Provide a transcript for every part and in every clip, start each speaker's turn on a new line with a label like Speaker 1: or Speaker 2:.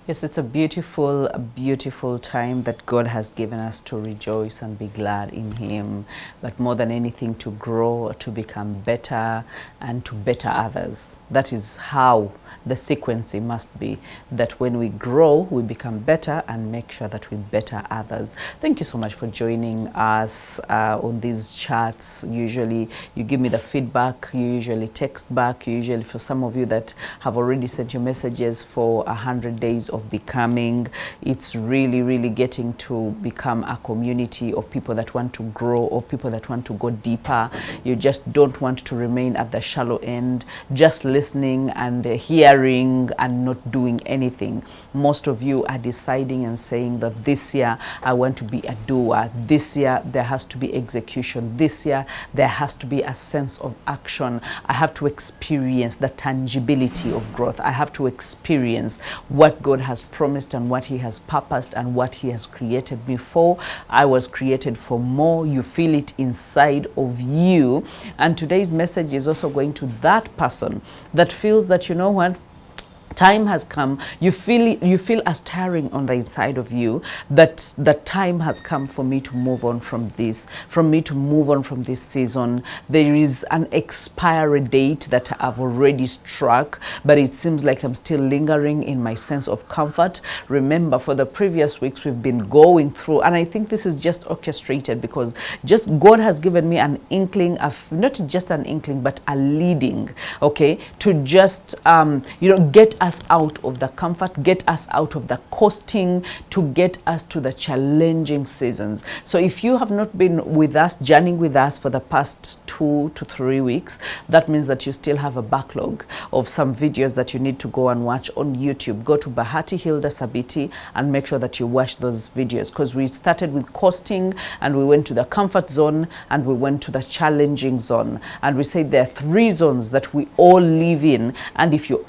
Speaker 1: Yes, it's a beautiful time that God has given us to rejoice and be glad in Him. But more than anything, to grow, to become better, and to better others. That is how the sequencing must be. That when we grow, we become better and make sure that we better others. Thank you so much for joining us on these chats. Usually, you give me the feedback. You usually text back. Usually, for some of you that have already sent you messages for 100 days of becoming, it's really getting to become a community of people that want to grow, or people that want to go deeper. You just don't want to remain at the shallow end, just listening and hearing and not doing anything. Most of you are deciding and saying that this year I want to be a doer. This year there has to be execution. This year there has to be a sense of action. I have to experience the tangibility of growth. I have to experience what God has promised and what He has purposed and what He has created me for. I was created for more. You feel it inside of you. And today's message is also going to that person that feels that, you know what, time has come. You feel as tiring on the inside of you that the time has come for me to move on from this, season. There is an expiry date that I've already struck, but it seems like I'm still lingering in my sense of comfort. Remember, for the previous weeks we've been going through, and I think this is just orchestrated because just God has given me an inkling of, not just an inkling, but a leading, okay, to just get us out of the comfort, get us out of the costing, to get us to the challenging seasons. So if you have not been with us, journeying with us for the past 2 to 3 weeks, that means that you still have a backlog of some videos that you need to go and watch on YouTube. Go to Bahati Hilda Sabiti and make sure that you watch those videos, because we started with costing and we went to the comfort zone and we went to the challenging zone, and we said there are 3 zones that we all live in, and if you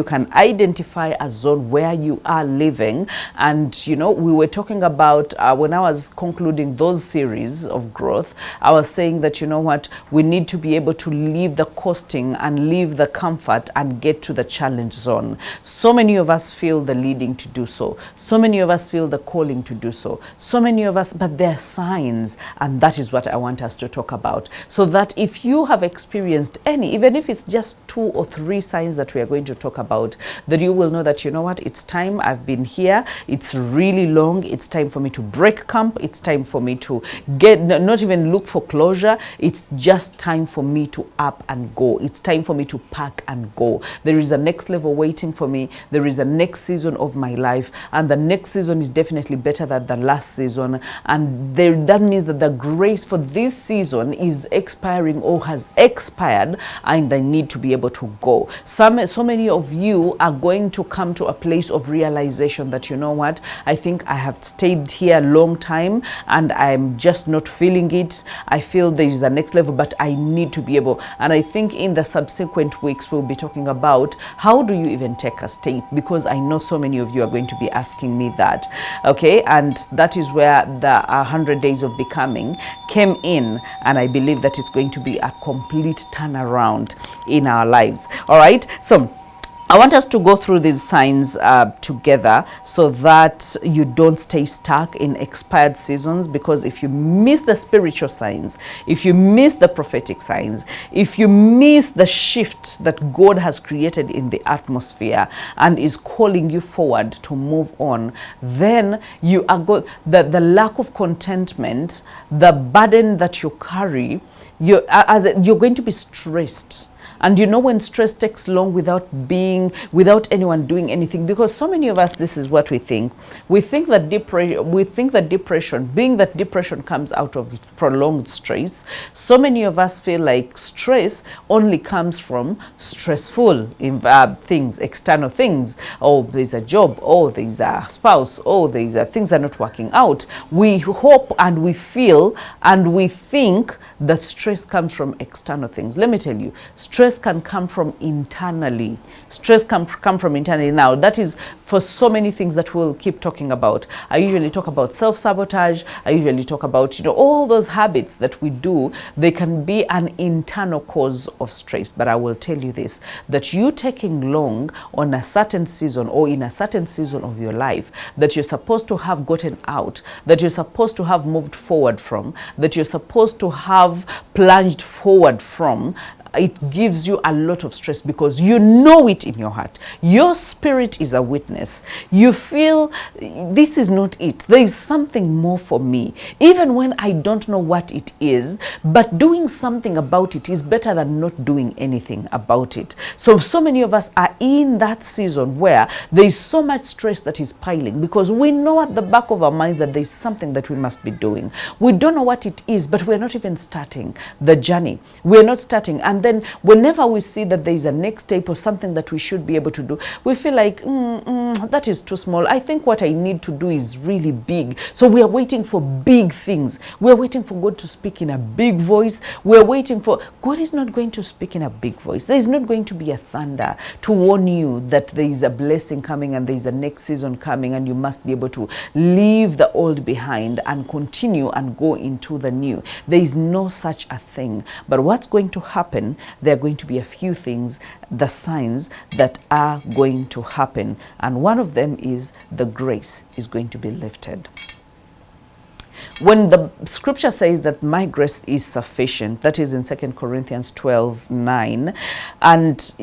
Speaker 1: can identify a zone where you are living. And we were talking about when I was concluding those series of growth, I was saying that, you know what, we need to be able to leave the costing and leave the comfort and get to the challenge zone. So many of us feel the leading to do so. So many of us feel the calling to do so. So many of us, but there are signs, and that is what I want us to talk about. So that if you have experienced any, even if it's just 2 or 3 signs that we are going to talk about, that you will know that, you know what, it's time. I've been here. It's really long. It's time for me to break camp. It's time for me to not even look for closure. It's just time for me to up and go. It's time for me to pack and go. There is a next level waiting for me. There is a next season of my life, and the next season is definitely better than the last season. And that means that the grace for this season is expiring or has expired, and I need to be able to go. So many of you are going to come to a place of realization that, you know what, I think I have stayed here a long time and I'm just not feeling it. I feel there is the next level, but I need to be able. And I think in the subsequent weeks we'll be talking about how do you even take a step, because I know so many of you are going to be asking me that, okay? And that is where the 100 days of becoming came in, and I believe that it's going to be a complete turnaround in our lives. All right, so I want us to go through these signs together so that you don't stay stuck in expired seasons. Because if you miss the spiritual signs, if you miss the prophetic signs, if you miss the shift that God has created in the atmosphere and is calling you forward to move on, then you are the lack of contentment, the burden that you carry, you're going to be stressed. And you know, when stress takes long without anyone doing anything, because so many of us, this is what we think. We think that depression, being that depression comes out of prolonged stress, so many of us feel like stress only comes from stressful things, external things. Oh, there's a job. Oh, there's a spouse. Oh, things are not working out. We hope and we feel and we think that stress comes from external things. Let me tell you, stress stress can come from internally. Stress can come from internally. Now, that is for so many things that we'll keep talking about. I usually talk about self-sabotage. I usually talk about, all those habits that we do. They can be an internal cause of stress. But I will tell you this, that you taking long on a certain season or in a certain season of your life that you're supposed to have gotten out, that you're supposed to have moved forward from, that you're supposed to have plunged forward from, it gives you a lot of stress because you know it in your heart. Your spirit is a witness. You feel this is not it. There is something more for me. Even when I don't know what it is, but doing something about it is better than not doing anything about it. So many of us are in that season where there is so much stress that is piling because we know at the back of our minds that there is something that we must be doing. We don't know what it is, but we're not even starting the journey. We're not starting. And then whenever we see that there is a next step or something that we should be able to do, we feel like, that is too small. I think what I need to do is really big. So we are waiting for big things. We are waiting for God to speak in a big voice. We are waiting for, God is not going to speak in a big voice. There is not going to be a thunder to warn you that there is a blessing coming and there is a next season coming and you must be able to leave the old behind and continue and go into the new. There is no such a thing. But what's going to happen, there are going to be a few things, the signs that are going to happen. And one of them is the grace is going to be lifted. When the scripture says that my grace is sufficient, that is in 2 Corinthians 12:9, and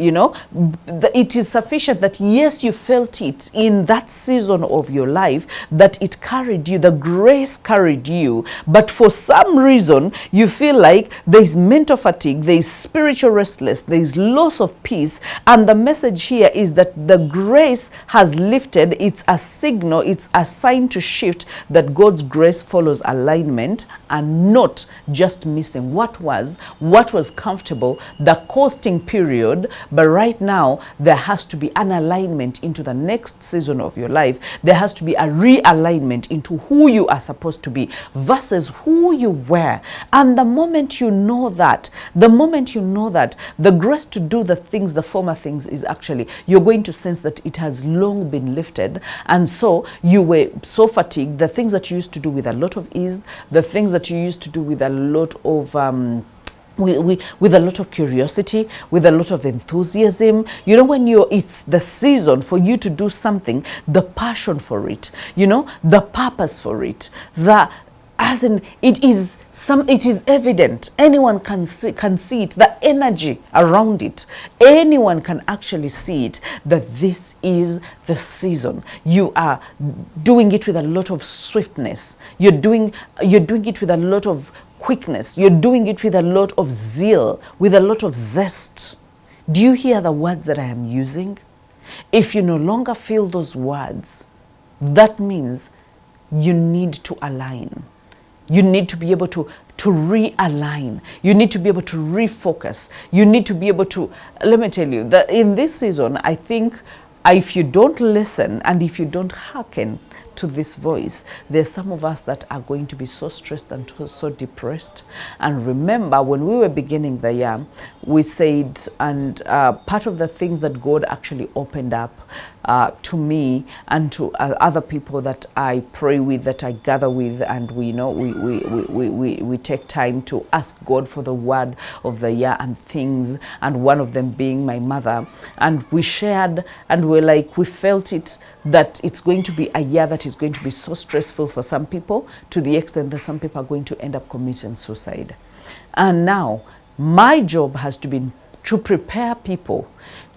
Speaker 1: it is sufficient that yes, you felt it in that season of your life, that it carried you, the grace carried you, but for some reason you feel like there is mental fatigue, there is spiritual restlessness, there is loss of peace, and the message here is that the grace has lifted. It's a signal, it's a sign to shift that God's grace follows alignment and not just missing what was comfortable, the costing period, but right now there has to be an alignment into the next season of your life. There has to be a realignment into who you are supposed to be versus who you were. And the moment you know that, the grace to do the things, the former things, is actually, you're going to sense that it has long been lifted. And so you were so fatigued, the things that you used to do with a lot of ease, the things that you used to do with a lot of with a lot of curiosity, with a lot of enthusiasm, when it's the season for you to do something, the passion for it, the purpose for it, as in it is evident. Anyone can see it, the energy around it. Anyone can actually see it, that this is the season. You are doing it with a lot of swiftness. You're doing it with a lot of quickness. You're doing it with a lot of zeal, with a lot of zest. Do you hear the words that I am using? If you no longer feel those words, that means you need to align. You need to be able to realign. You need to be able to refocus. You need to be able to, let me tell you, that in this season, I think if you don't listen and if you don't hearken to this voice, there's some of us that are going to be so stressed and so depressed. And remember, when we were beginning the year, we said, and part of the things that God actually opened up to me and to other people that I pray with, that I gather with, and we take time to ask God for the word of the year and things, and one of them being my mother. And we shared, and we felt it, that it's going to be a year that is going to be so stressful for some people, to the extent that some people are going to end up committing suicide. And now my job has to be to prepare people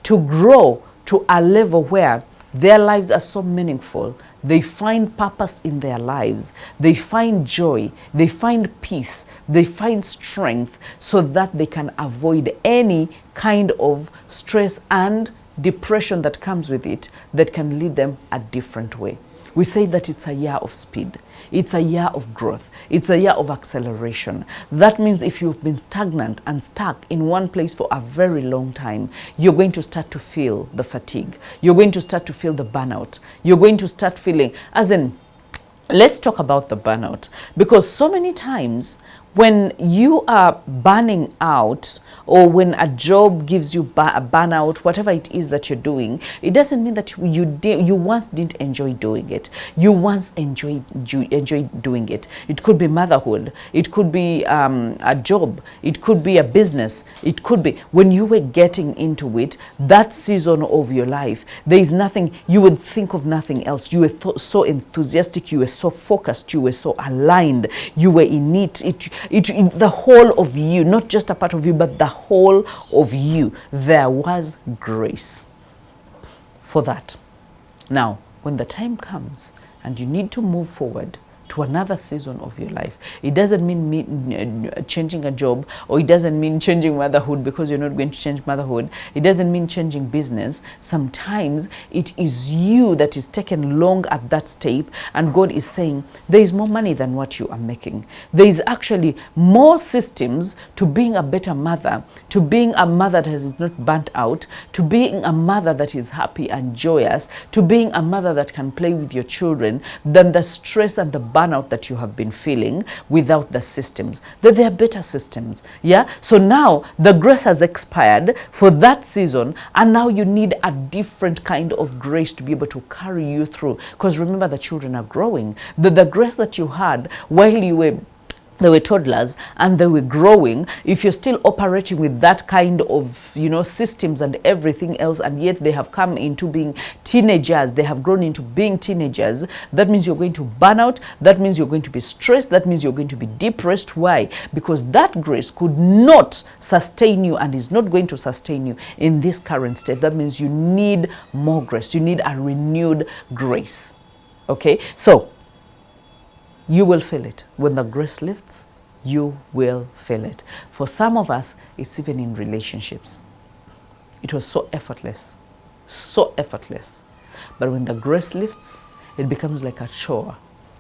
Speaker 1: to grow to a level where their lives are so meaningful. They find purpose in their lives. They find joy. They find peace. They find strength, so that they can avoid any kind of stress and depression that comes with it, that can lead them a different way. We say that it's a year of speed. It's a year of growth. It's a year of acceleration. That means if you've been stagnant and stuck in one place for a very long time, you're going to start to feel the fatigue. You're going to start to feel the burnout. You're going to start feeling, as in, let's talk about the burnout, because so many times when you are burning out, or when a job gives you a burnout, whatever it is that you're doing, it doesn't mean that you once didn't enjoy doing it. You once enjoyed doing it. It could be motherhood. It could be a job. It could be a business. It could be when you were getting into it, that season of your life, there is nothing, you would think of nothing else. You were so enthusiastic. You were so focused. You were so aligned. You were in it. The whole of you, not just a part of you, but the whole of you, there was grace for that. Now, when the time comes and you need to move forward to another season of your life, it doesn't mean changing a job, or it doesn't mean changing motherhood, because you're not going to change motherhood. It doesn't mean changing business. Sometimes it is you that is taken long at that step, and God is saying there is more money than what you are making. There is actually more systems to being a better mother, to being a mother that is not burnt out, to being a mother that is happy and joyous, to being a mother that can play with your children, than the stress and the burnout that you have been feeling without the systems. That there are better systems. Yeah. So now the grace has expired for that season, and now you need a different kind of grace to be able to carry you through. Because remember, the children are growing. The grace that you had while they were toddlers and they were growing, if you're still operating with that kind of, systems and everything else, and yet they have come into being teenagers, they have grown into being teenagers, that means you're going to burn out. That means you're going to be stressed. That means you're going to be depressed. Why? Because that grace could not sustain you and is not going to sustain you in this current state. That means you need more grace. You need a renewed grace. Okay? So, you will feel it. When the grace lifts, you will feel it. For some of us, it's even in relationships. It was so effortless. So effortless. But when the grace lifts, it becomes like a chore.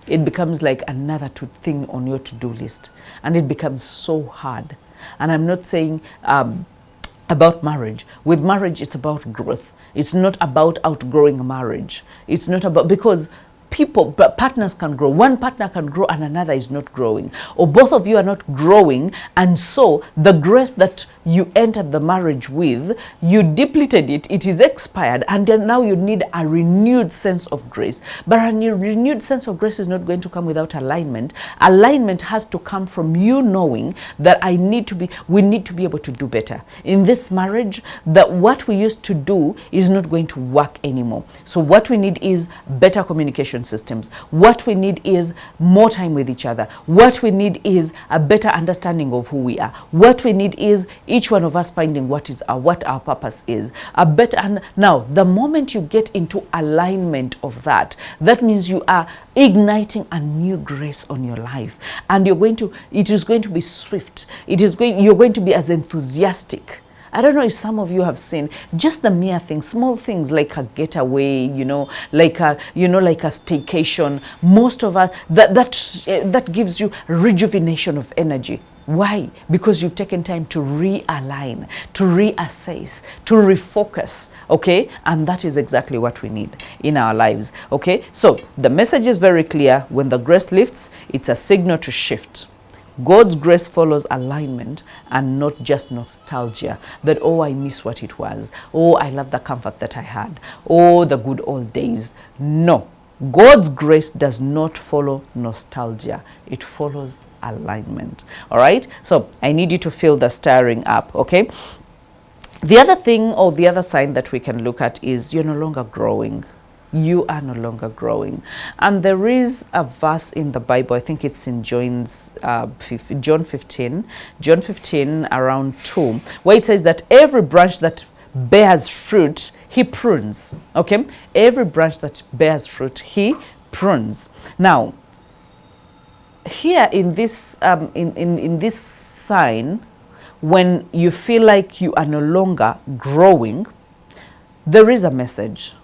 Speaker 1: It becomes like another thing on your to-do list. And it becomes so hard. And I'm not saying about marriage. With marriage, it's about growth. It's not about outgrowing a marriage. It's not about, because partners can grow. One partner can grow and another is not growing, or both of you are not growing, and so the grace that you entered the marriage with, you depleted it, it is expired, and then now you need a renewed sense of grace. But a renewed sense of grace is not going to come without alignment. Alignment has to come from you knowing that we need to be able to do better in this marriage, that what we used to do is not going to work anymore. So what we need is better communication systems. What we need is more time with each other. What we need is a better understanding of who we are. What we need is each one of us finding what our purpose is. And now, the moment you get into alignment of that, that means you are igniting a new grace on your life, and it is going to be swift. You're going to be as enthusiastic. I don't know if some of you have seen just the mere things, small things like a getaway, like a staycation. Most of us, that gives you rejuvenation of energy. Why? Because you've taken time to realign, to reassess, to refocus, okay? And that is exactly what we need in our lives, okay? So the message is very clear. When the grace lifts, it's a signal to shift. God's grace follows alignment and not just nostalgia, that, oh, I miss what it was. Oh, I love the comfort that I had. Oh, the good old days. No, God's grace does not follow nostalgia. It follows alignment. All right? So I need you to feel the stirring up, okay? The other thing, or the other sign that we can look at, is you're no longer growing. You are no longer growing. And there is a verse in the Bible, I think it's in John 15 around 2, where it says that every branch that bears fruit, he prunes. Okay? Every branch that bears fruit, he prunes. Now, here in this in this sign, when you feel like you are no longer growing, there is a message.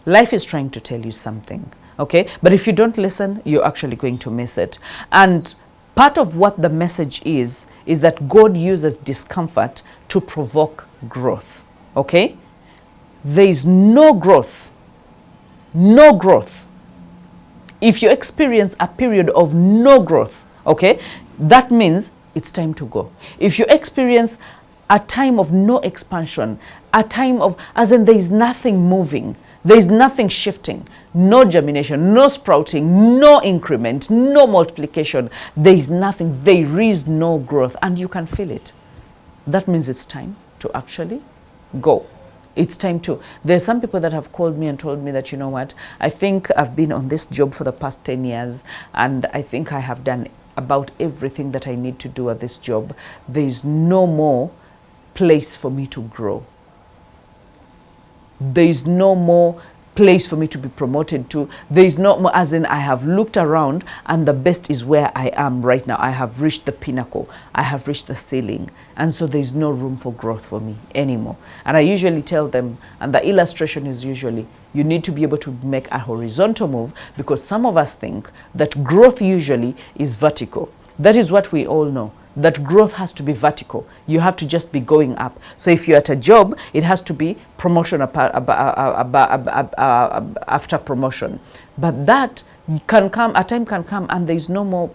Speaker 1: Life is trying to tell you something, okay? But if you don't listen, you're actually going to miss it. And part of what the message is that God uses discomfort to provoke growth, okay? There is no growth, if you experience a period of no growth, okay? that means it's time to go. If you experience a time of no expansion, a time of, as in there is nothing moving, there is nothing shifting, no germination, no sprouting, no increment, no multiplication, there is nothing, there is no growth, and you can feel it. That means it's time to actually go. It's time to. There's some people that have called me and told me that, you know what, I think I've been on this job for the past 10 years, and I think I have done about everything that I need to do at this job. There is no more place for me to grow. There is no more place for me to be promoted to. There is no more, as in I have looked around and the best is where I am right now. I have reached the pinnacle. I have reached the ceiling. And so there is no room for growth for me anymore. And I usually tell them, and the illustration is usually, you need to be able to make a horizontal move, because some of us think that growth usually is vertical. That is what we all know, that growth has to be vertical. You have to just be going up. So if you're at a job, it has to be promotion after promotion. But that can come, a time can come and there is no more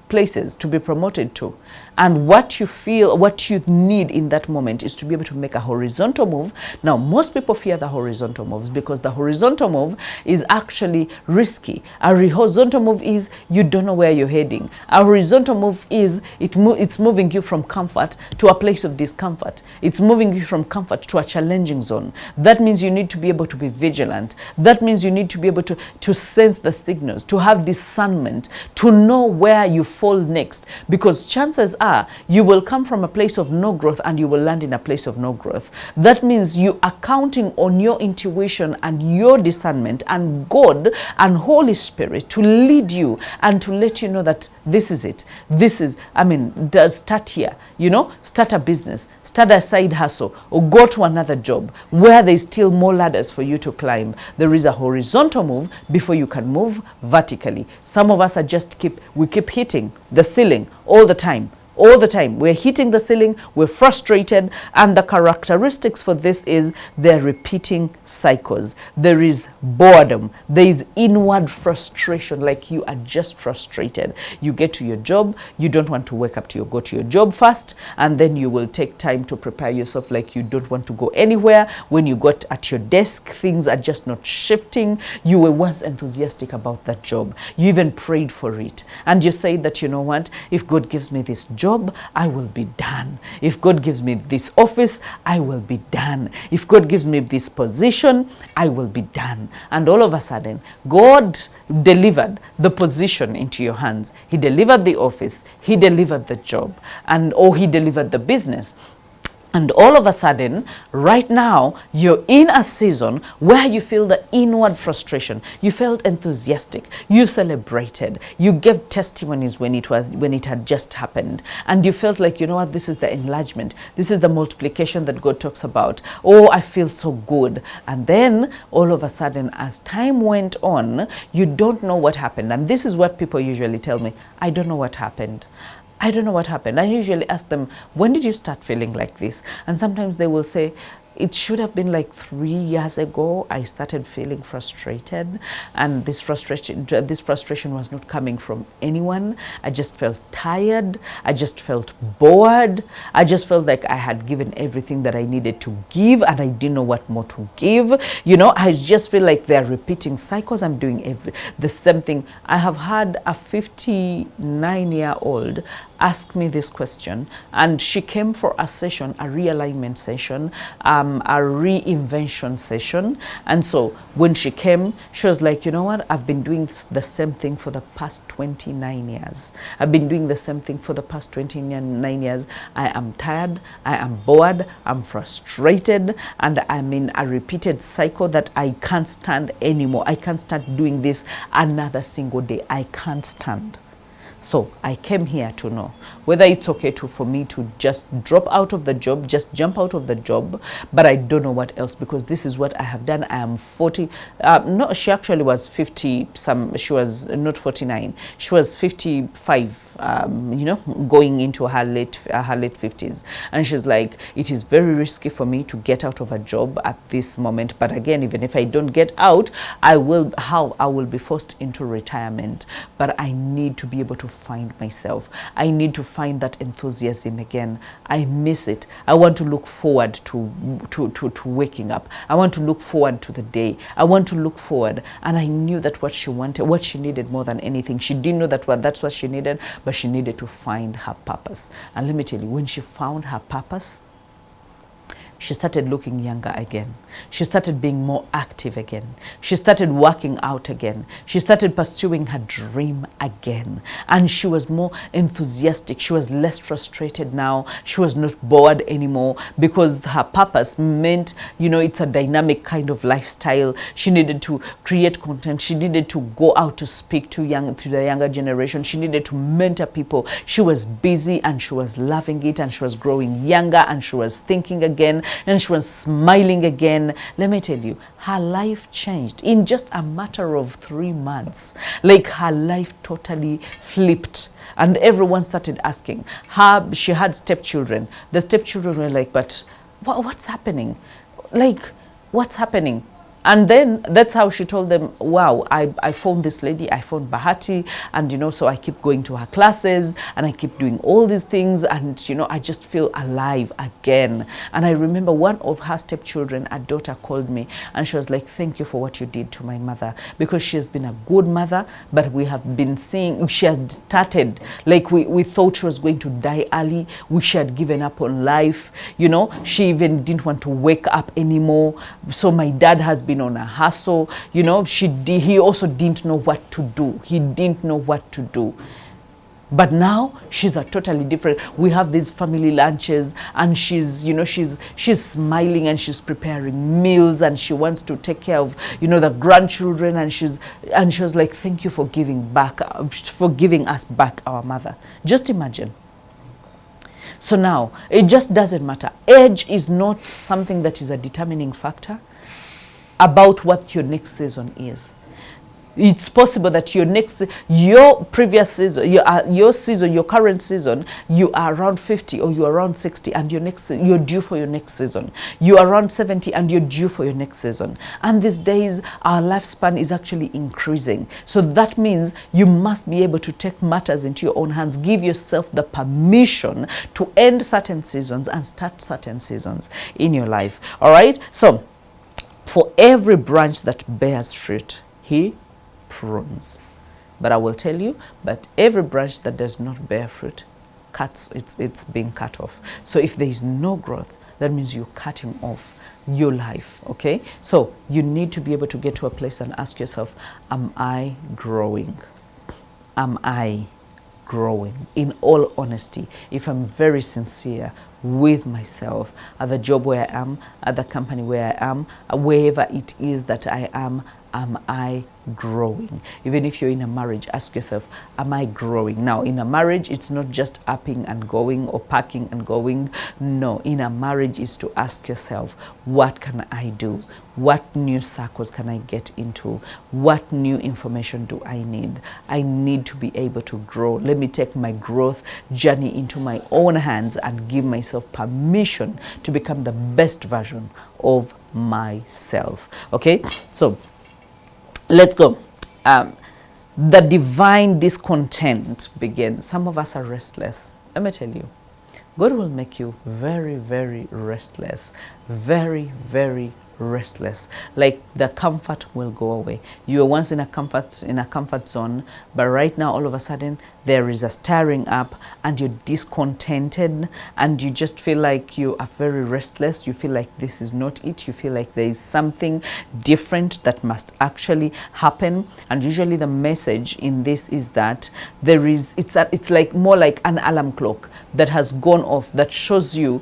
Speaker 1: places to be promoted to. And what you feel, what you need in that moment is to be able to make a horizontal move. Now, most people fear the horizontal moves because the horizontal move is actually risky. A horizontal move is you don't know where you're heading. A horizontal move is it's moving you from comfort to a place of discomfort. It's moving you from comfort to a challenging zone. That means you need to be able to be vigilant. That means you need to be able to sense the signals, to have discernment, to know where you fall next, because chances are you will come from a place of no growth and you will land in a place of no growth. That means you are counting on your intuition and your discernment and God and Holy Spirit to lead you and to let you know that this is it. This is, start here, start a business, start a side hustle, or go to another job where there's still more ladders for you to climb. There is a horizontal move before you can move vertically. Some of us are we keep hitting the ceiling all the time. All the time we're hitting the ceiling, we're frustrated, and the characteristics for this is they're repeating cycles. There is boredom, there is inward frustration, like you are just frustrated. You get to your job, you don't want to wake up to go to your job first, and then you will take time to prepare yourself like you don't want to go anywhere. When you got at your desk, things are just not shifting. You were once enthusiastic about that job, you even prayed for it, and you say that, you know what, if God gives me this job, I will be done. If God gives me this office, I will be done. If God gives me this position, I will be done. And all of a sudden, God delivered the position into your hands. He delivered the office, He delivered the job, or He delivered the business. And all of a sudden, right now, you're in a season where you feel the inward frustration. You felt enthusiastic. You celebrated. You gave testimonies when it had just happened. And you felt like, you know what, this is the enlargement. This is the multiplication that God talks about. Oh, I feel so good. And then all of a sudden, as time went on, you don't know what happened. And this is what people usually tell me. I don't know what happened. I don't know what happened. I usually ask them, when did you start feeling like this? And sometimes they will say, it should have been like 3 years ago. I started feeling frustrated, and this frustration was not coming from anyone. I just felt tired. I just felt bored. I just felt like I had given everything that I needed to give, and I didn't know what more to give. I just feel like they're repeating cycles. I'm doing the same thing. I have had a 59-year-old ask me this question, and she came for a session, a realignment session, a reinvention session. And so when she came, she was like, you know what, I've been doing the same thing for the past 29 years. I've been doing the same thing for the past 29 years. I am tired, I am bored, I'm frustrated, and I'm in a repeated cycle that I can't stand anymore. I can't stand doing this another single day. I can't stand. So I came here to know whether it's okay for me to just drop out of the job, just jump out of the job, but I don't know what else, because this is what I have done. I am 40. No, she actually was 50. She was not 49. She was 55. going into her late 50s. And she's like, it is very risky for me to get out of a job at this moment. But again, even if I don't get out, I will be forced into retirement. But I need to be able to find myself. I need to find that enthusiasm again. I miss it. I want to look forward to waking up. I want to look forward to the day. I want to look forward. And I knew that what she wanted, what she needed more than anything, she didn't know that's what she needed, but she needed to find her purpose. And let me tell you, when she found her purpose, she started looking younger again. She started being more active again. She started working out again. She started pursuing her dream again. And she was more enthusiastic. She was less frustrated now. She was not bored anymore, because her purpose meant, it's a dynamic kind of lifestyle. She needed to create content. She needed to go out to speak to the younger generation. She needed to mentor people. She was busy and she was loving it, and she was growing younger, and she was thinking again, and she was smiling again. Let me tell you, her life changed in just a matter of 3 months. Like, her life totally flipped. And everyone started asking her. She had stepchildren. The stepchildren were like, but what's happening? Like, what's happening? And then that's how she told them, wow, I found this lady, I found Bahati, and so I keep going to her classes, and I keep doing all these things, and I just feel alive again. And I remember one of her stepchildren, a daughter, called me, and she was like, thank you for what you did to my mother, because she has been a good mother, but we have been seeing, she has started, like we thought she was going to die early. She had given up on life, she even didn't want to wake up anymore. So my dad has been on a hustle, he also didn't know what to do. He didn't know what to do. But now she's a totally different. We have these family lunches, and she's smiling, and she's preparing meals, and she wants to take care of the grandchildren, and she was like, thank you for giving us back our mother. Just imagine. So now it just doesn't matter. Age is not something that is a determining factor about what your next season is. It's possible that your previous season, your current season, you are around 50 or you're around 60, and you're due for your next season. You're around 70 and you're due for your next season. And these days, our lifespan is actually increasing. So that means you must be able to take matters into your own hands. Give yourself the permission to end certain seasons and start certain seasons in your life. All right? So, for every branch that bears fruit, he prunes. But I will tell you, but every branch that does not bear fruit, it's being cut off. So if there is no growth, that means you're cutting off your life, okay? So you need to be able to get to a place and ask yourself, am I growing? Am I growing? In all honesty, if I'm very sincere with myself, at the job where I am, at the company where I am, wherever it is that I am I growing? Even if you're in a marriage, ask yourself, am I growing? Now, in a marriage, it's not just upping and going or packing and going. No, in a marriage is to ask yourself, what can I do? What new circles can I get into? What new information do I need? I need to be able to grow. Let me take my growth journey into my own hands and give myself permission to become the best version of myself. Okay, so let's go. The divine discontent begins. Some of us are restless. Let me tell you, God will make you very, very restless. Very, very restless. Like, the comfort will go away. You were once in a comfort zone, but right now all of a sudden there is a stirring up, and you're discontented, and you just feel like you are very restless. You feel like this is not it. You feel like there is something different that must actually happen. And usually the message in this is that it's like more like an alarm clock that has gone off, that shows you,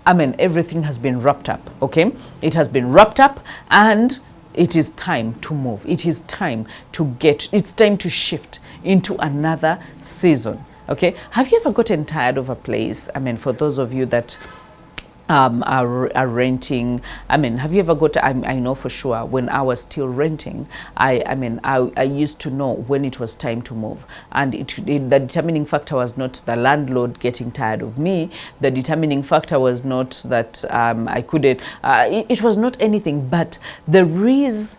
Speaker 1: everything has been wrapped up, okay? It has been wrapped up, and it is time to move. It is time it's time to shift into another season, okay? Have you ever gotten tired of a place? For those of you that are renting. I mean, have you ever got, I know for sure when I was still renting, I used to know when it was time to move. And the determining factor was not the landlord getting tired of me. The determining factor was not that I couldn't, it was not anything, but there is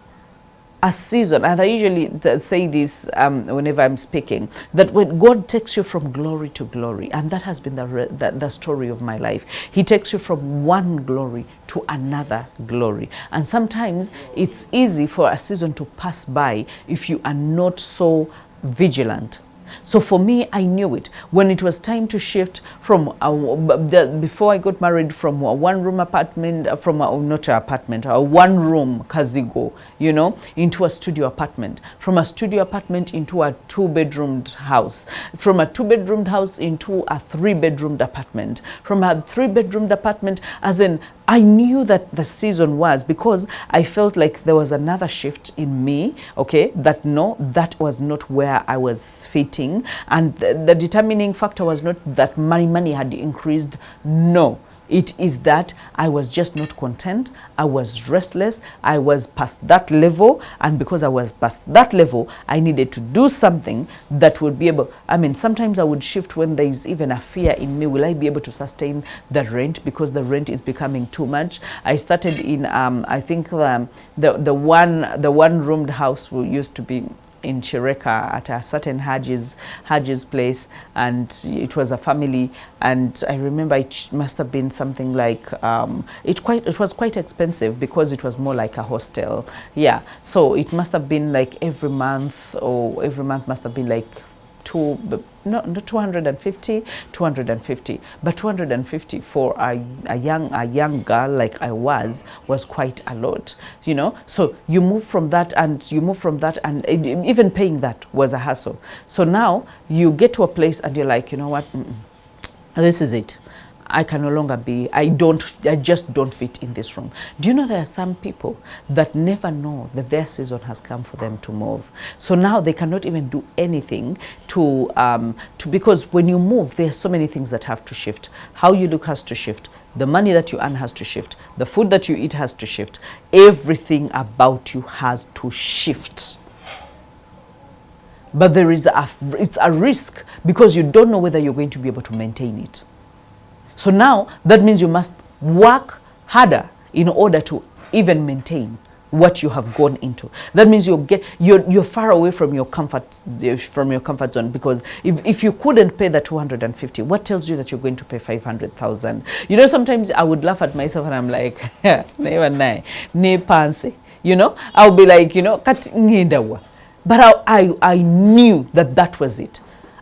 Speaker 1: a season, and I usually say this whenever I'm speaking, that when God takes you from glory to glory, and that has been the story of my life. He takes you from one glory to another glory, and sometimes it's easy for a season to pass by if you are not so vigilant. So for me, I knew it when it was time to shift from before I got married, from a one-room apartment, from a, not an apartment, a one-room kazigo, you know, into a studio apartment, from a studio apartment into a two-bedroomed house, from a two-bedroomed house into a three-bedroomed apartment, from a three-bedroomed apartment, as in I knew that the season was, because I felt like there was another shift in me, okay, that no, that was not where I was fitting. And the determining factor was not that my money had increased, no. It is that I was just not content. I was restless. I was past that level. And because I was past that level, I needed to do something that would be able, I mean, sometimes I would shift when there is even a fear in me. Will I be able to sustain the rent? Because the rent is becoming too much. I started in, I think the one-roomed house used to be in Chireka at a certain Haj's place, and it was a family, and I remember it must have been something like it was quite expensive because it was more like a hostel. Yeah, so it must have been like every month must have been like not 250, but 250 for a young girl like I was quite a lot, you know. So you move from that, and even paying that was a hassle. So now you get to a place and you're like, you know what, this is it. I can no longer be, I just don't fit in this room. Do you know there are some people that never know that their season has come for them to move? So now they cannot even do anything because when you move, there are so many things that have to shift. How you look has to shift. The money that you earn has to shift. The food that you eat has to shift. Everything about you has to shift. But it's a risk because you don't know whether you're going to be able to maintain it. So now that means you must work harder in order to even maintain what you have gone into. That means you're far away from your comfort zone, because if you couldn't pay the 250, what tells you that you're going to pay 500,000? You know, sometimes I would laugh at myself and I'm like, you know, I'll be like, you know, but I knew that was it.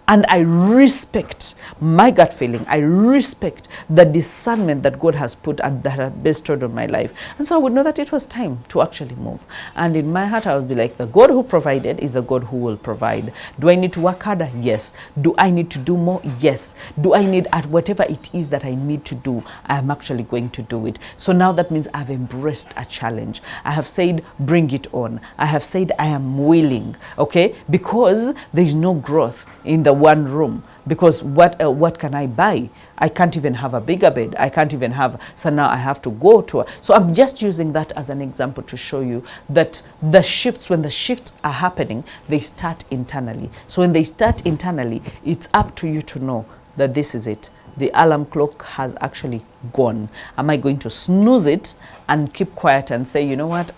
Speaker 1: And I respect my gut feeling. I respect the discernment that God has put and that has bestowed on my life. And so I would know that it was time to actually move. And in my heart, I would be like, the God who provided is the God who will provide. Do I need to work harder? Yes. Do I need to do more? Yes. Do I need, at whatever it is that I need to do, I am actually going to do it. So now that means I've embraced a challenge. I have said, bring it on. I have said, I am willing, okay? Because there is no growth in the one room, because what can I buy? I can't even have a bigger bed. I can't even have, so now I have to go to so I'm just using that as an example to show you that the shifts, when the shifts are happening, they start internally. So when they start internally, it's up to you to know that this is it. The alarm clock has actually gone. Am I going to snooze it and keep quiet and say, you know what,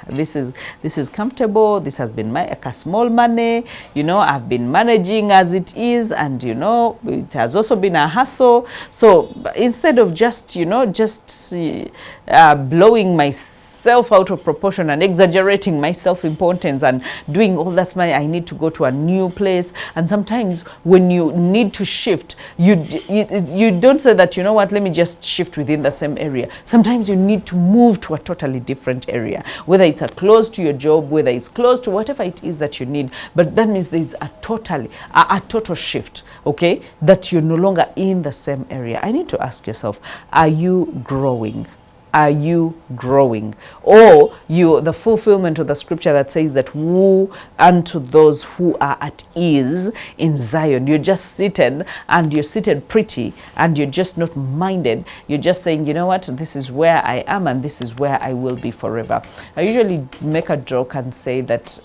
Speaker 1: this is comfortable, this has been my small money, you know, I've been managing as it is, and you know, it has also been a hassle. So instead of just, you know, blowing myself out of proportion and exaggerating my self-importance and doing all that's I need to go to a new place. And sometimes when you need to shift, you don't say that, you know what, let me just shift within the same area. Sometimes you need to move to a totally different area, whether it's close to your job, whether it's close to whatever it is that you need. But that means there's a total shift, okay, that you're no longer in the same area. I need to ask yourself, are you growing? Are you growing? Or the fulfillment of the scripture that says that woe unto those who are at ease in Zion. You're just seated, and you're seated pretty, and you're just not minded. You're just saying, you know what, this is where I am, and this is where I will be forever. I usually make a joke and say that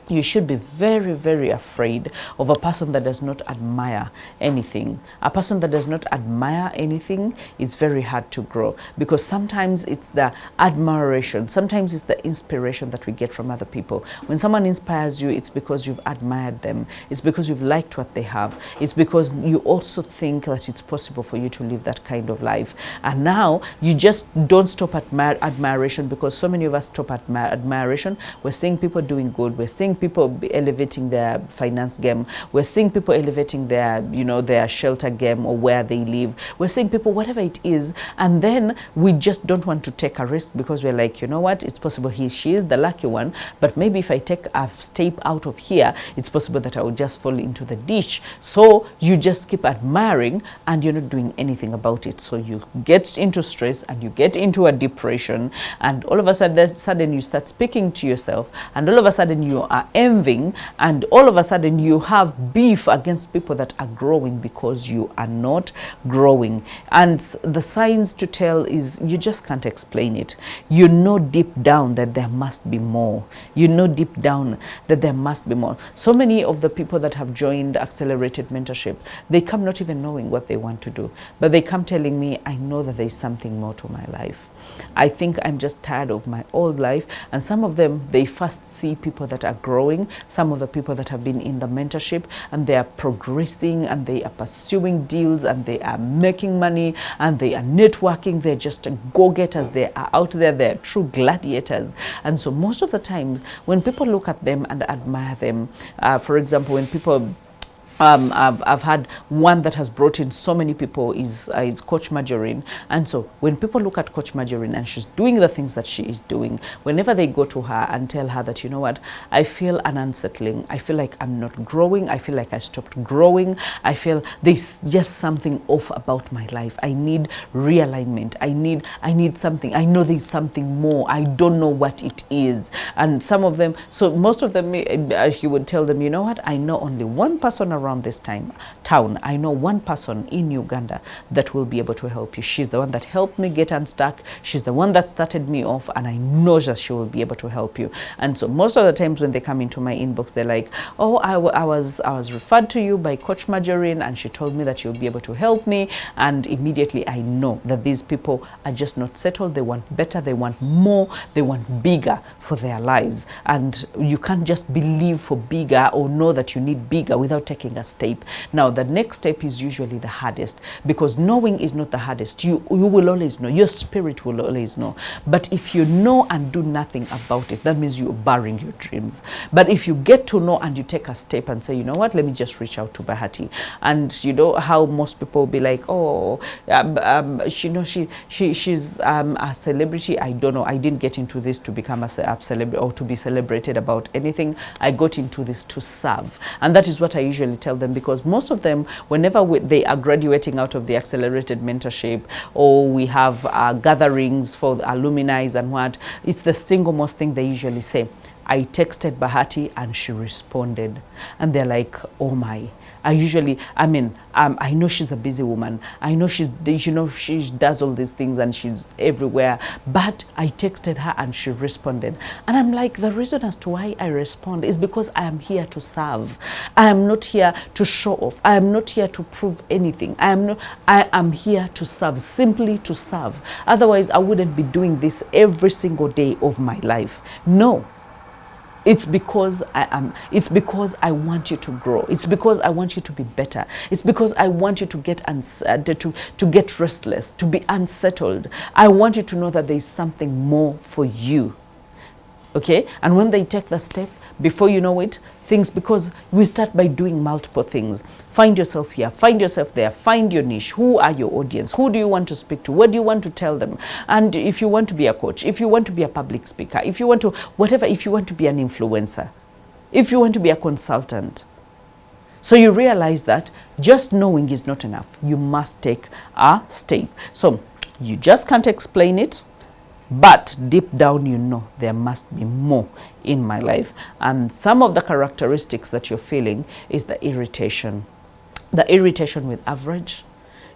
Speaker 1: you should be very, very afraid of a person that does not admire anything. A person that does not admire anything is very hard to grow, because sometimes it's the admiration, sometimes it's the inspiration that we get from other people. When someone inspires you, it's because you've admired them. It's because you've liked what they have. It's because you also think that it's possible for you to live that kind of life. And now you just don't stop at admiration, because so many of us stop at admiration. We're seeing people doing good. We're seeing people elevating their finance game. We're seeing people elevating their, their shelter game or where they live. We're seeing people, whatever it is, and then we just don't want to take a risk, because we're like, you know what, it's possible she is the lucky one, but maybe if I take a step out of here, it's possible that I will just fall into the ditch. So you just keep admiring, and you're not doing anything about it. So you get into stress, and you get into a depression, and all of a sudden you start speaking to yourself, and all of a sudden you are envying, and all of a sudden you have beef against people that are growing, because you are not growing. And the signs to tell is you just can't explain it. You know deep down that there must be more. You know deep down that there must be more. So many of the people that have joined accelerated mentorship, they come not even knowing what they want to do, but they come telling me, I know that there's something more to my life. I think I'm just tired of my old life. And some of them, they first see people that are growing, some of the people that have been in the mentorship, and they are progressing, and they are pursuing deals, and they are making money, and they are networking. They're just go-getters. They are out there. They're true gladiators. And so most of the times when people look at them and admire them, for example, when people I've had one that has brought in so many people is Coach Marjorie. And so when people look at Coach Marjorie and she's doing the things that she is doing, whenever they go to her and tell her that, you know what, I feel an unsettling, I feel like I'm not growing, I feel like I stopped growing, I feel there's just something off about my life, I need realignment, I need something, I know there's something more, I don't know what it is. And some of them, so most of them, he would tell them, you know what, I know only one person around this town. I know one person in Uganda that will be able to help you. She's the one that helped me get unstuck. She's the one that started me off, and I know that she will be able to help you. And so most of the times when they come into my inbox, they're like, oh, I was referred to you by Coach Marjorie, and she told me that you'll be able to help me. And immediately I know that these people are just not settled. They want better, they want more, they want bigger for their lives. And you can't just believe for bigger or know that you need bigger without taking a step. Now the next step is usually the hardest, because knowing is not the hardest. You will always know, your spirit will always know. But if you know and do nothing about it, that means you're burying your dreams. But if you get to know and you take a step and say, you know what, let me just reach out to Bahati. And you know how most people will be like, oh, she's a celebrity. I don't know, I didn't get into this to become a celebrity or to be celebrated about anything. I got into this to serve. And that is what I usually tell them, because most of them, whenever they are graduating out of the accelerated mentorship, or we have gatherings for the alumni and what, it's the single most thing they usually say. I texted Bahati and she responded. And they're like, oh my. I know she's a busy woman. I know she does all these things and she's everywhere. But I texted her and she responded. And I'm like, the reason as to why I respond is because I am here to serve. I am not here to show off. I am not here to prove anything. I am here to serve, simply to serve. Otherwise, I wouldn't be doing this every single day of my life. No. It's because it's because I want you to grow. It's because I want you to be better. It's because I want you to get to get restless, to be unsettled. I want you to know that there is something more for you. Okay? And when they take the step, before you know it, because we start by doing multiple things. Find yourself here, find yourself there, find your niche. Who are your audience? Who do you want to speak to? What do you want to tell them? And if you want to be a coach, if you want to be a public speaker, if you want to, whatever, if you want to be an influencer, if you want to be a consultant. So you realize that just knowing is not enough. You must take a step. So You just can't explain it, but deep down you know there must be more in my life. And some of the characteristics that you're feeling is the irritation. The irritation with average.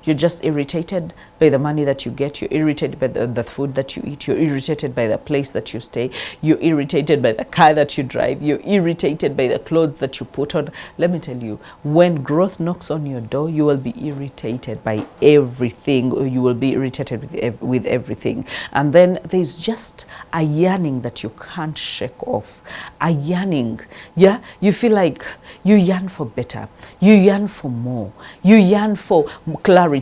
Speaker 1: You're just irritated by the money that you get. You're irritated by the food that you eat. You're irritated by the place that you stay. You're irritated by the car that you drive. You're irritated by the clothes that you put on. Let me tell you, when growth knocks on your door, you will be irritated by everything, or you will be irritated with everything. And then there's just a yearning that you can't shake off. A yearning. Yeah, you feel like you yearn for better. You yearn for more. You yearn for clarity.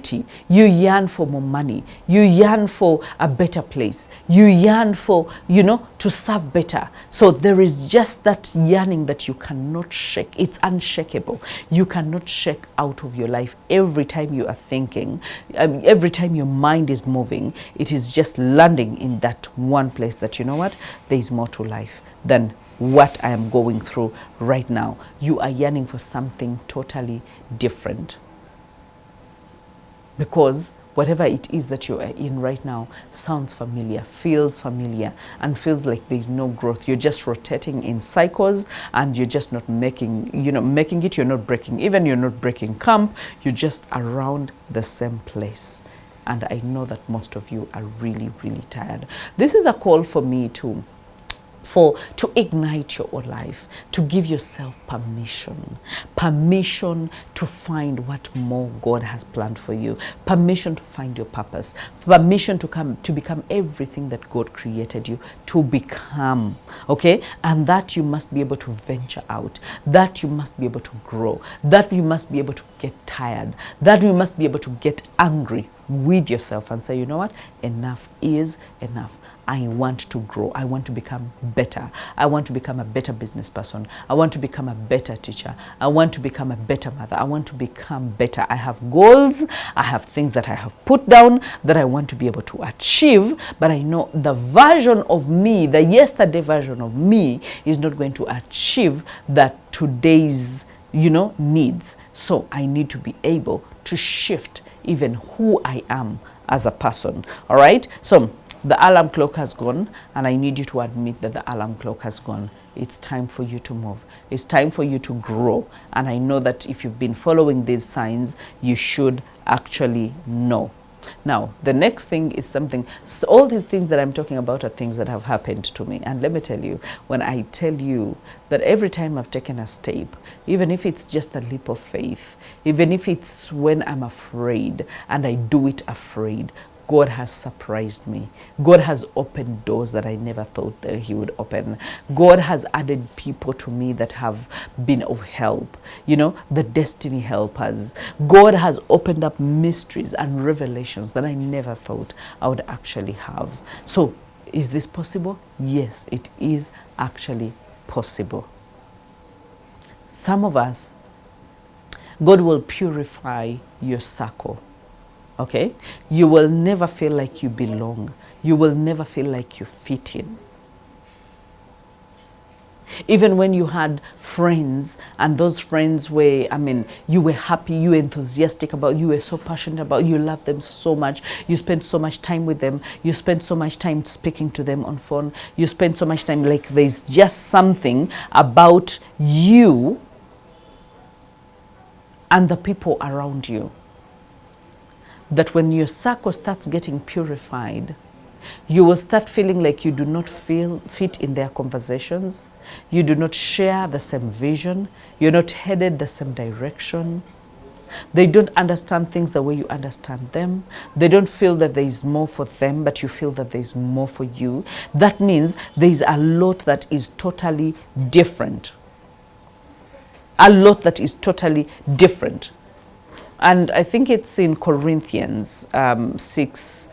Speaker 1: You yearn for more money. You yearn for a better place. You yearn for, you know, to serve better. So there is just that yearning that you cannot shake. It's unshakable. You cannot shake out of your life. Every time you are thinking, every time your mind is moving, it is just landing in that one place that, you know what, there is more to life than what I am going through right now. You are yearning for something totally different. Because whatever it is that you are in right now sounds familiar, feels familiar, and feels like there's no growth. You're just rotating in cycles, and you're just not making it. You're not breaking even. You're not breaking camp. You're just around the same place. And I know that most of you are really, really tired. This is a call for me to ignite your life, to give yourself permission to find what more God has planned for you, permission to find your purpose, permission to become everything that God created you to become. Okay, and that you must be able to venture out, that you must be able to grow, that you must be able to get tired, that you must be able to get angry with yourself and say, you know what, enough is enough. I want to grow. I want to become better. I want to become a better business person. I want to become a better teacher. I want to become a better mother. I want to become better. I have goals. I have things that I have put down that I want to be able to achieve. But I know the version of me, the yesterday version of me, is not going to achieve that today's, needs. So I need to be able to shift even who I am as a person. All right. So the alarm clock has gone, and I need you to admit that the alarm clock has gone. It's time for you to move. It's time for you to grow. And I know that if you've been following these signs, you should actually know. Now, the next thing is something, so all these things that I'm talking about are things that have happened to me. And let me tell you, when I tell you that every time I've taken a step, even if it's just a leap of faith, even if it's when I'm afraid and I do it afraid, God has surprised me. God has opened doors that I never thought that He would open. God has added people to me that have been of help, the destiny helpers. God has opened up mysteries and revelations that I never thought I would actually have. So, is this possible? Yes, it is actually possible. Some of us, God will purify your circle. Okay, you will never feel like you belong. You will never feel like you fit in. Even when you had friends, and those friends were, you were happy, you were enthusiastic about, you were so passionate about, you loved them so much, you spent so much time with them, you spent so much time speaking to them on phone, you spent so much time, like there's just something about you and the people around you, that when your circle starts getting purified, you will start feeling like you do not fit in their conversations. You do not share the same vision. You're not headed the same direction. They don't understand things the way you understand them. They don't feel that there is more for them, but you feel that there is more for you. That means there is a lot that is totally different. A lot that is totally different. And I think it's in Corinthians 6,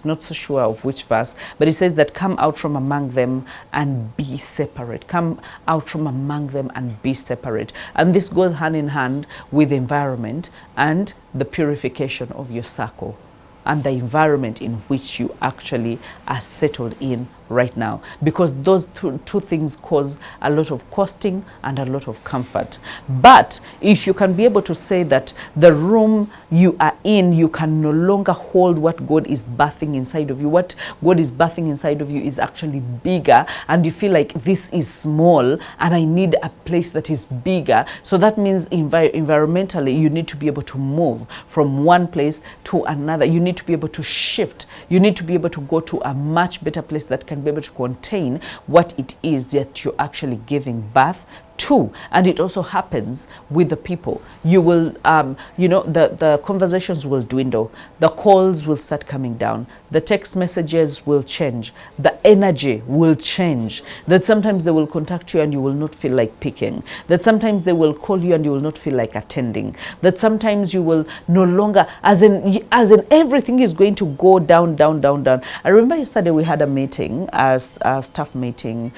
Speaker 1: not so sure of which verse, but it says that come out from among them and be separate. Come out from among them and be separate. And this goes hand in hand with the environment and the purification of your circle and the environment in which you actually are settled in right now, because those two things cause a lot of costing and a lot of comfort. But if you can be able to say that the room you are in, you can no longer hold what God is birthing inside of you, what God is birthing inside of you is actually bigger, and you feel like this is small and I need a place that is bigger. So that means environmentally you need to be able to move from one place to another. You need to be able to shift. You need to be able to go to a much better place that can be able to contain what it is that you're actually giving birth to. And it also happens with the people. You will, the conversations will dwindle. The calls will start coming down. The text messages will change. The energy will change. That sometimes they will contact you and you will not feel like picking. That sometimes they will call you and you will not feel like attending. That sometimes you will no longer, as in everything is going to go down, down, down, down. I remember yesterday we had a meeting, a staff meeting.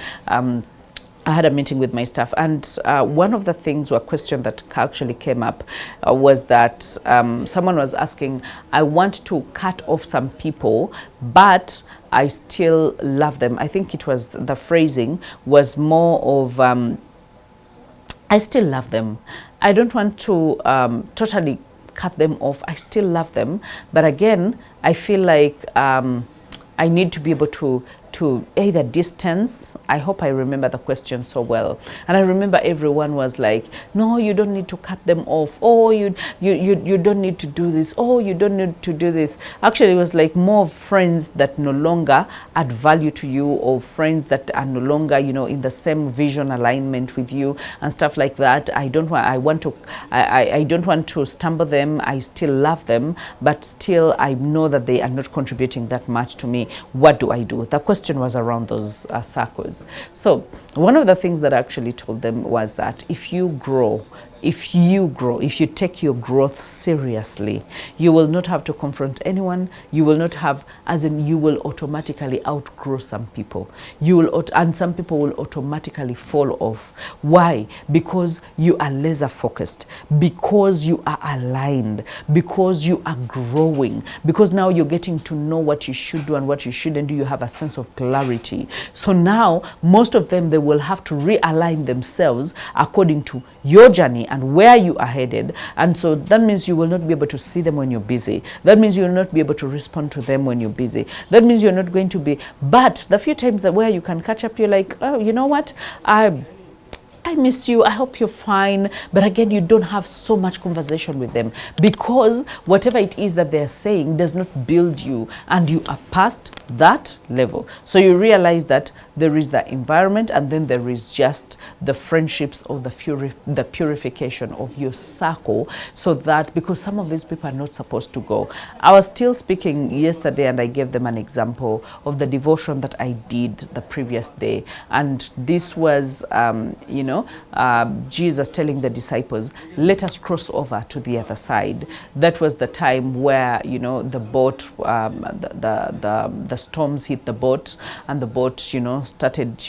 Speaker 1: I had a meeting with my staff, and one of the things or a question that actually came up was that someone was asking, I want to cut off some people, but I still love them. I think it was, the phrasing was more of, I still love them. I don't want to totally cut them off. I still love them. But again, I feel like I need to be able to either distance. I hope I remember the question so well. And I remember everyone was like, no, you don't need to cut them off. Oh, you don't need to do this. Oh, you don't need to do this. Actually, it was like more friends that no longer add value to you, or friends that are no longer, in the same vision alignment with you and stuff like that. I don't want to stumble them. I still love them, but still I know that they are not contributing that much to me. What do I do? The question was around those circles. So one of the things that I actually told them was that if you grow, if you take your growth seriously, you will not have to confront anyone. You will not have, as in, you will automatically outgrow some people. And some people will automatically fall off. Why? Because you are laser focused, because you are aligned, because you are growing, because now you're getting to know what you should do and what you shouldn't do. You have a sense of clarity. So now most of them, they will have to realign themselves according to your journey and where you are headed. And so that means you will not be able to see them when you're busy. That means you will not be able to respond to them when you're busy. That means you're not going to be, but the few times that where you can catch up, you're like, oh, you know what, I miss you, I hope you're fine. But again, you don't have so much conversation with them, because whatever it is that they're saying does not build you, and you are past that level. So you realize that there is the environment, and then there is just the friendships, or the purification of your circle, so that, because some of these people are not supposed to go. I was still speaking yesterday, and I gave them an example of the devotion that I did the previous day. And this was, Jesus telling the disciples, let us cross over to the other side. That was the time where, the boat, the storms hit the boat, and the boat, started,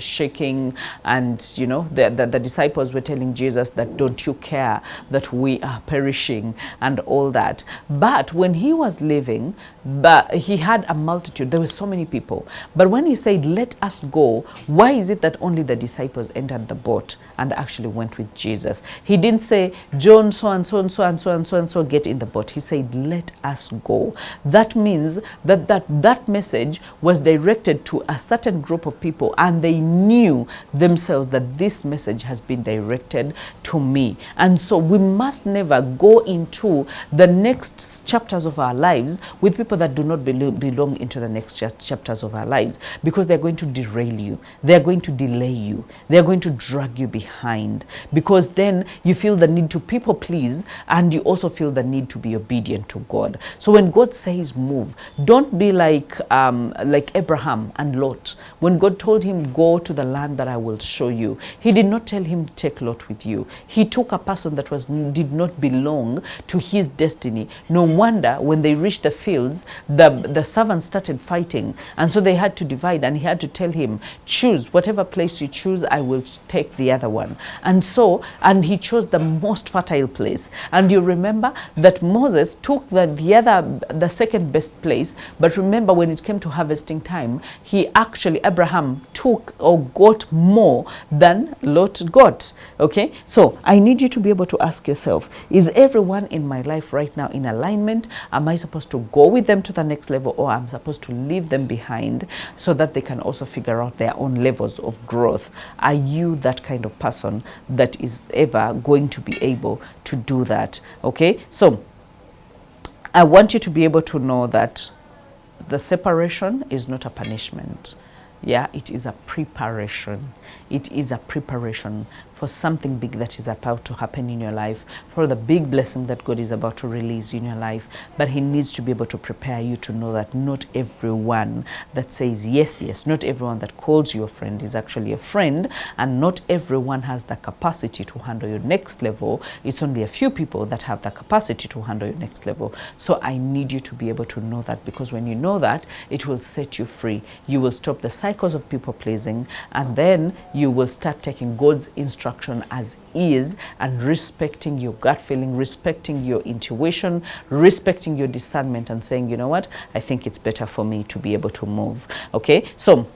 Speaker 1: shaking. And, the disciples were telling Jesus that, don't you care that we are perishing and all that. But when he was leaving, but he had a multitude. There were so many people. But when he said, let us go, why is it that only the disciples entered the boat and actually went with Jesus? He didn't say, John, so and so and so and so and so and so, get in the boat. He said, let us go. That means that message was directed to a certain group of people, and they knew themselves that this message has been directed to me. And so we must never go into the next chapters of our lives with people that do not belong into the next chapters of our lives, because they're going to derail you. They're going to delay you. They're going to drag you behind, because then you feel the need to people please, and you also feel the need to be obedient to God. So when God says move, don't be like Abraham. Abraham and Lot, when God told him, go to the land that I will show you, he did not tell him, take Lot with you. He took a person that did not belong to his destiny. No wonder when they reached the fields, the servants started fighting. And so they had to divide, and he had to tell him, choose whatever place you choose, I will take the other one. And he chose the most fertile place. And you remember that Moses took the second best place, but remember when it came to harvesting time, Abraham took or got more than Lot got. Okay, so I need you to be able to ask yourself, is everyone in my life right now in alignment? Am I supposed to go with them to the next level, or I'm supposed to leave them behind so that they can also figure out their own levels of growth? Are you that kind of person that is ever going to be able to do that? Okay, so I want you to be able to know that the separation is not a punishment. Yeah, it is a preparation. It is a preparation for something big that is about to happen in your life, for the big blessing that God is about to release in your life. But he needs to be able to prepare you to know that not everyone that says yes, yes, not everyone that calls you a friend is actually a friend, and not everyone has the capacity to handle your next level. It's only a few people that have the capacity to handle your next level. So I need you to be able to know that, because when you know that, it will set you free. You will stop the cycles of people pleasing, and then you will start taking God's instruction as is, and respecting your gut feeling, respecting your intuition, respecting your discernment, and saying, you know what, I think it's better for me to be able to move. Okay, so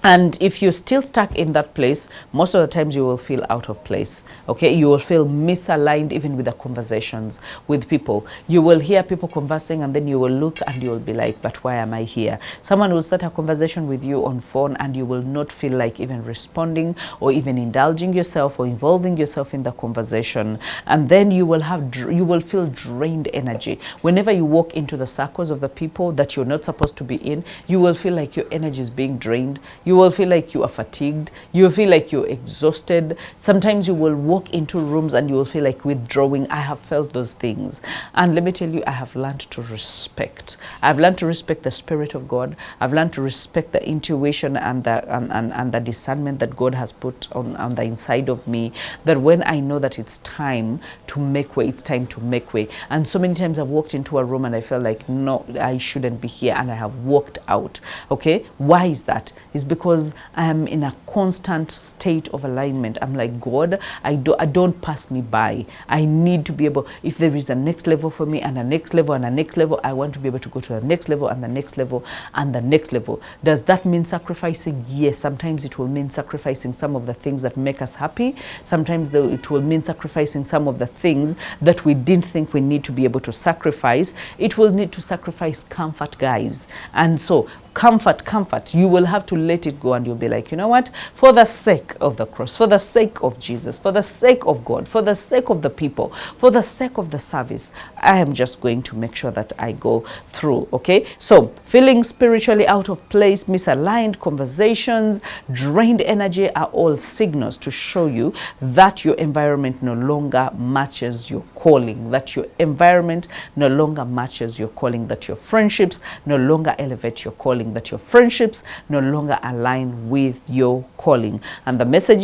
Speaker 1: and if you're still stuck in that place, most of the times you will feel out of place. Okay, you will feel misaligned even with the conversations with people. You will hear people conversing, and then you will look and you will be like, but why am I here? Someone will start a conversation with you on phone, and you will not feel like even responding or even indulging yourself or involving yourself in the conversation. And then you will feel drained energy. Whenever you walk into the circles of the people that you're not supposed to be in, you will feel like your energy is being drained. You will feel like you are fatigued. You will feel like you're exhausted. Sometimes you will walk into rooms and you will feel like withdrawing. I have felt those things. And let me tell you, I have learned to respect. I've learned to respect the Spirit of God. I've learned to respect the intuition and the discernment that God has put on the inside of me, that when I know that it's time to make way, it's time to make way. And so many times I've walked into a room and I felt like, no, I shouldn't be here, and I have walked out. Okay, why is that? It's because I am in a constant state of alignment. I'm like, God, I don't pass me by. I need to be able, if there is a next level for me, and a next level and a next level, I want to be able to go to the next level and the next level and the next level. Does that mean sacrificing? Yes, sometimes it will mean sacrificing some of the things that make us happy. Sometimes it will mean sacrificing some of the things that we didn't think we need to be able to sacrifice. It will need to sacrifice comfort, guys. And so comfort, you will have to let it go, and you'll be like, you know what, for the sake of the cross, for the sake of Jesus, for the sake of God, for the sake of the people, for the sake of the service, I am just going to make sure that I go through. Okay, so feeling spiritually out of place, misaligned conversations, drained energy are all signals to show you that your environment no longer matches your calling, that your environment no longer matches your calling, that your friendships no longer elevate your calling, that your friendships no longer align with your calling. And the message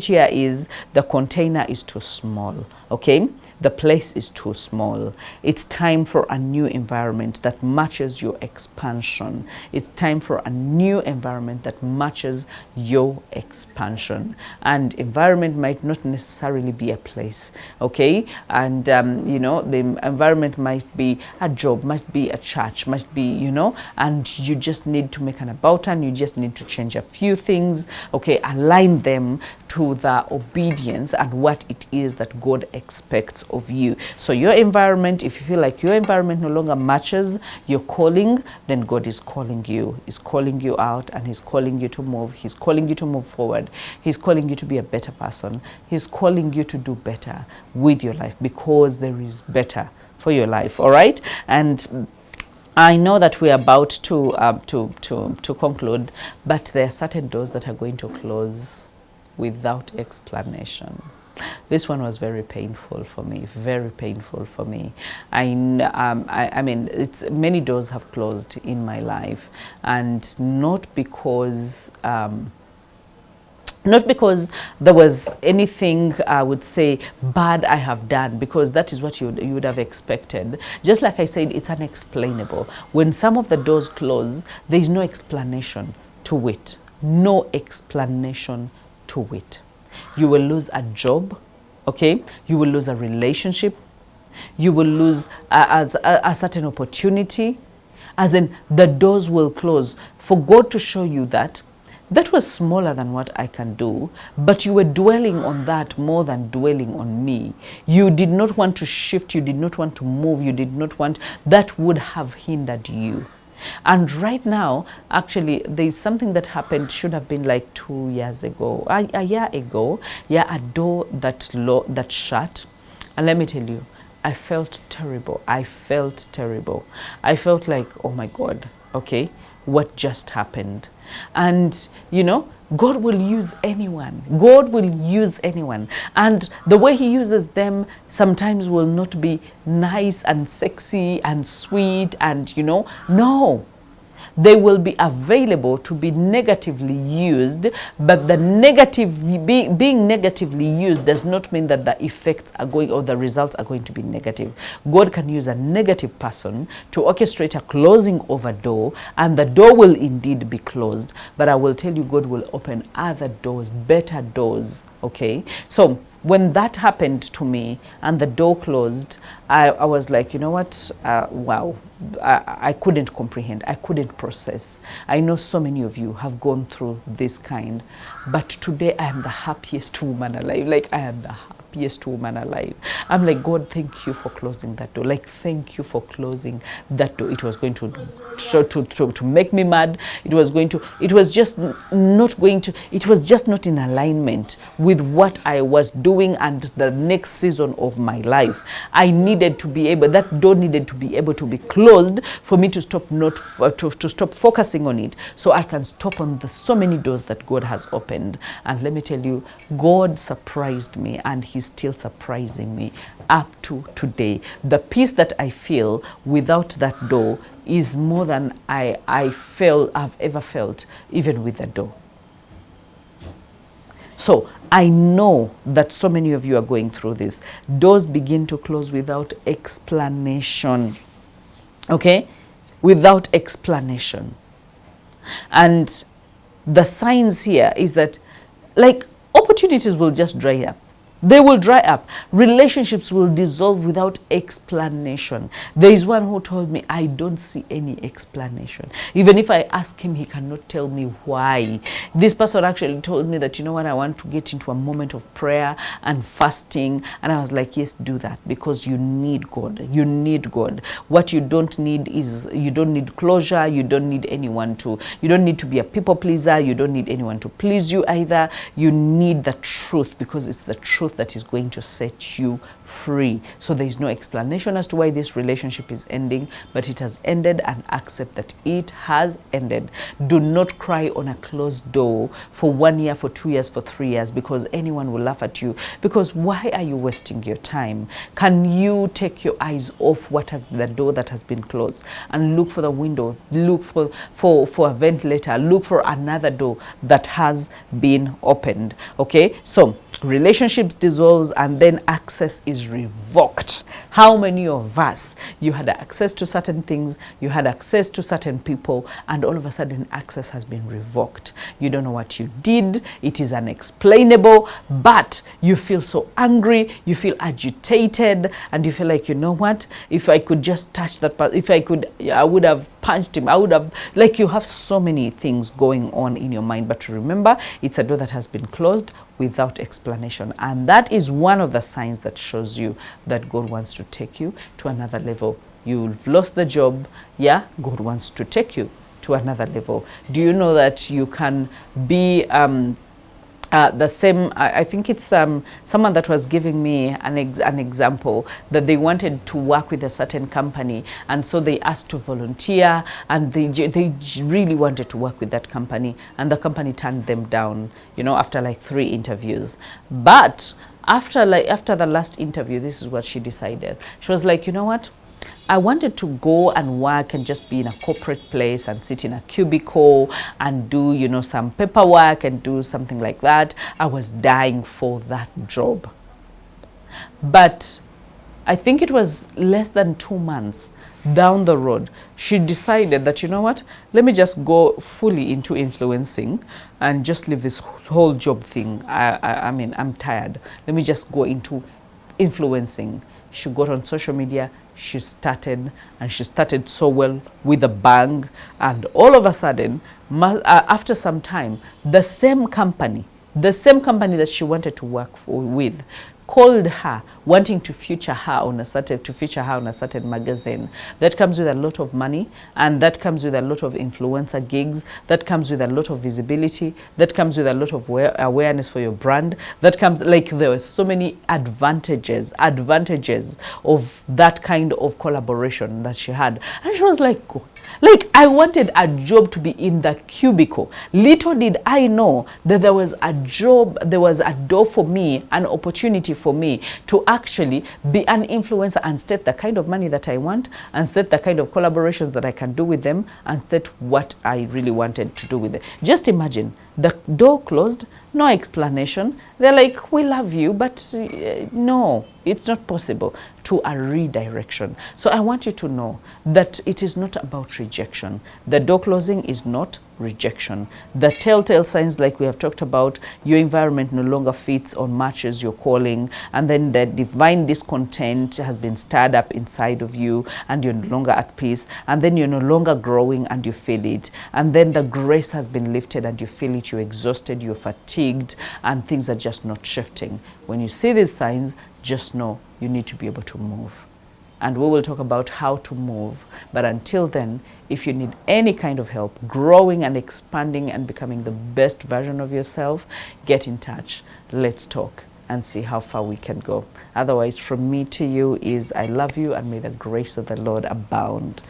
Speaker 1: here is the container is too small. Okay, the place is too small. It's time for a new environment that matches your expansion. It's time for a new environment that matches your expansion. And environment might not necessarily be a place. Okay, and you know, the environment might be a job, might be a church, might be, you know, and you just need to make an about turn. You just need to change a few things. Okay, align them to the obedience and what it is that God expects of you. So your environment, if you feel like your environment no longer matches your calling, then God is calling you. He's calling you out, and He's calling you to move. He's calling you to move forward. He's calling you to be a better person. He's calling you to do better with your life, because there is better for your life. All right, and I know that we're about to conclude, but there are certain doors that are going to close without explanation. This one was very painful for me, very painful for me. I mean, many doors have closed in my life, and not because there was anything, I would say, bad I have done, because that is what you would have expected. Just like I said, it's unexplainable. When some of the doors close, there is no explanation to it. No explanation to it. You will lose a job, okay? You will lose a relationship. You will lose a certain opportunity. As in, the doors will close. For God to show you that was smaller than what I can do, but you were dwelling on that more than dwelling on me. You did not want to shift, you did not want to move, you did not want, that would have hindered you. And right now, actually, there's something that happened, should have been like 2 years ago, a year ago, a door that shut. And let me tell you, I felt terrible. I felt terrible. I felt like, oh my God, okay, what just happened? And God will use anyone. God will use anyone. And the way he uses them sometimes will not be nice and sexy and sweet and, no. They will be available to be negatively used, but the being negatively used does not mean that the effects are going, or the results are going to be negative. God can use a negative person to orchestrate a closing of a door, and the door will indeed be closed. But I will tell you, God will open other doors, better doors, okay? So when that happened to me and the door closed, I was like, you know what? Wow. I couldn't comprehend. I couldn't process. I know so many of you have gone through this kind, but today I am the happiest woman alive. Like, I am the happiest woman alive. I'm like, God, thank you for closing that door. Like, thank you for closing that door. It was going to make me mad. It was just not in alignment with what I was doing and the next season of my life. That door needed to be able to be closed for me to stop to stop focusing on it, so I can stop on the so many doors that God has opened. And let me tell you, God surprised me, and he's still surprising me up to today. The peace that I feel without that door is more than I've ever felt, even with the door. So I know that so many of you are going through this. Doors begin to close without explanation. Okay? Without explanation. And the signs here is that, like, opportunities will just dry up. They will dry up. Relationships will dissolve without explanation. There is one who told me, I don't see any explanation. Even if I ask him, he cannot tell me why. This person actually told me that, you know what, I want to get into a moment of prayer and fasting. And I was like, yes, do that, because you need God. You need God. What you don't need is, you don't need closure. You don't need you don't need to be a people pleaser. You don't need anyone to please you either. You need the truth, because it's the truth that is going to set you free. So there is no explanation as to why this relationship is ending, but it has ended, and accept that it has ended. Do not cry on a closed door for 1 year, for 2 years, for 3 years, because anyone will laugh at you. Because why are you wasting your time? Can you take your eyes off the door that has been closed, and look for the window, look for a ventilator, look for another door that has been opened? Okay, so relationships dissolves, and then access is revoked. How many of us, you had access to certain things, you had access to certain people, and all of a sudden access has been revoked? You don't know what you did. It is unexplainable, but you feel so angry, you feel agitated, and you feel like, you know what, if I could just touch that person, if I could, I would have punched him, I would have, like, you have so many things going on in your mind. But remember, it's a door that has been closed without explanation, and that is one of the signs that shows you that God wants to take you to another level. You've lost the job, God wants to take you to another level. Do you know that you can be the same? I think it's someone that was giving me an example that they wanted to work with a certain company, and so they asked to volunteer, and they really wanted to work with that company, and the company turned them down, after like 3 interviews. But After the last interview, this is what she decided. She was like, you know what? I wanted to go and work and just be in a corporate place and sit in a cubicle and do, you know, some paperwork and do something like that. I was dying for that job. But I think it was less than 2 months down the road, she decided that, you know what, let me just go fully into influencing and just leave this whole job thing. I mean, I'm tired. Let me just go into influencing. She got on social media, she started, and she started so well with a bang. And all of a sudden, after some time, the same company that she wanted to work with called her, wanting to feature her on a certain magazine. That comes with a lot of money, and that comes with a lot of influencer gigs, that comes with a lot of visibility, that comes with a lot of awareness for your brand. That comes, like, there were so many advantages of that kind of collaboration that she had. And she was like, I wanted a job to be in the cubicle. Little did I know that there was a job, there was a door for me, an opportunity for me to actually be an influencer and state the kind of money that I want, and state the kind of collaborations that I can do with them, and state what I really wanted to do with it. Just imagine, the door closed, no explanation. They're like, we love you, but no, it's not possible, to a redirection. So I want you to know that it is not about rejection. The door closing is not rejection. The telltale signs, like we have talked about, your environment no longer fits or matches your calling, and then the divine discontent has been stirred up inside of you, and you're no longer at peace, and then you're no longer growing and you feel it, and then the grace has been lifted and you feel it, you're exhausted, you're fatigued, and things are just not shifting. When you see these signs, just know you need to be able to move. And we will talk about how to move. But until then, if you need any kind of help growing and expanding and becoming the best version of yourself, get in touch. Let's talk and see how far we can go. Otherwise, from me to you is I love you, and may the grace of the Lord abound.